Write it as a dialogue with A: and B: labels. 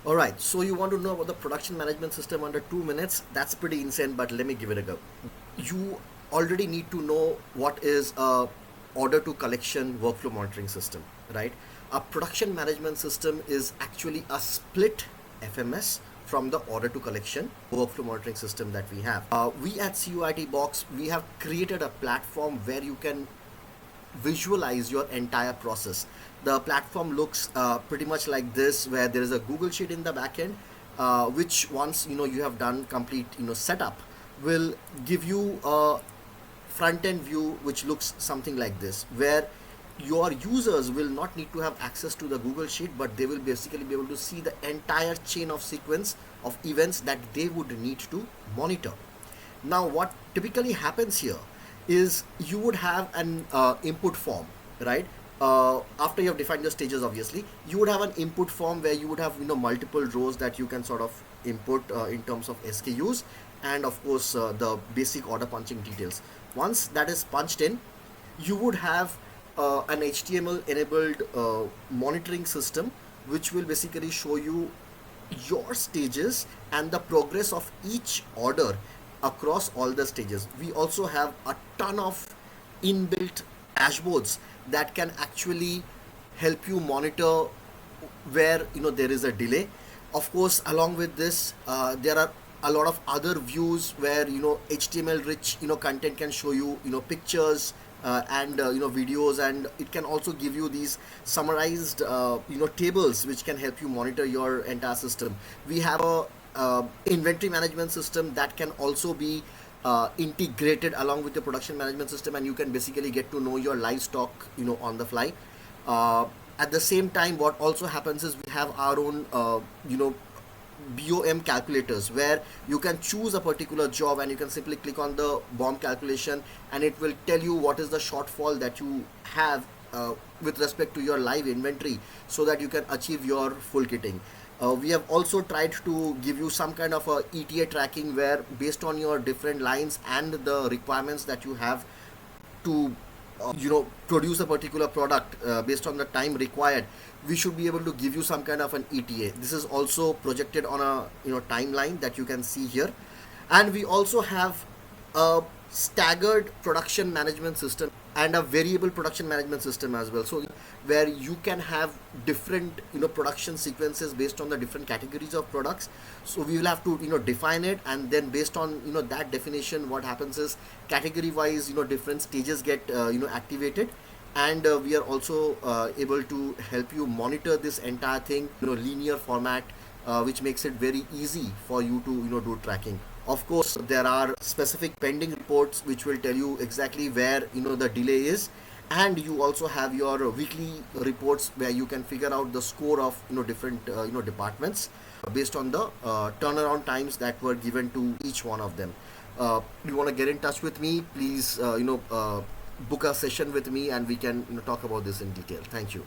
A: All right, so you want to know about the production management system under 2 minutes? That's pretty insane, but let me give it a go. You already need to know what is a order to collection workflow monitoring system, right? A production management system is actually a split FMS from the order to collection workflow monitoring system that we have. We at CUIT Box, we have created a platform where you can visualize your entire process. The platform looks pretty much like this, where there is a Google Sheet in the backend, which once you have done complete setup, will give you a front end view which looks something like this, where your users will not need to have access to the Google Sheet, but they will basically be able to see the entire chain of sequence of events that they would need to monitor. Now, what typically happens here is you would have an input form, right? After you have defined your stages, obviously, you would have an input form where you would have multiple rows that you can sort of input in terms of SKUs, and of course the basic order punching details. Once that is punched in, you would have an HTML enabled monitoring system which will basically show you your stages and the progress of each order across all the stages. We also have a ton of inbuilt dashboards that can actually help you monitor where there is a delay. Of course, along with this, there are a lot of other views where HTML rich content can show you pictures and videos, and it can also give you these summarized tables which can help you monitor your entire system. We have a inventory management system that can also be integrated along with the production management system, and you can basically get to know your live stock on the fly. At the same time, what also happens is we have our own BOM calculators, where you can choose a particular job and you can simply click on the BOM calculation, and it will tell you what is the shortfall that you have with respect to your live inventory, so that you can achieve your full kitting. We have also tried to give you some kind of a ETA tracking, where based on your different lines and the requirements that you have to produce a particular product based on the time required, we should be able to give you some kind of an ETA. This is also projected on a timeline that you can see here. And we also have a staggered production management system and a variable production management system as well, so where you can have different production sequences based on the different categories of products. So we will have to define it, and then based on that definition, what happens is category wise different stages get activated, and we are also able to help you monitor this entire thing linear format, which makes it very easy for you to do tracking. Of course, there are specific pending reports which will tell you exactly where the delay is, and you also have your weekly reports where you can figure out the score of different departments based on the turnaround times that were given to each one of them. You want to get in touch with me, please book a session with me, and we can talk about this in detail. Thank you.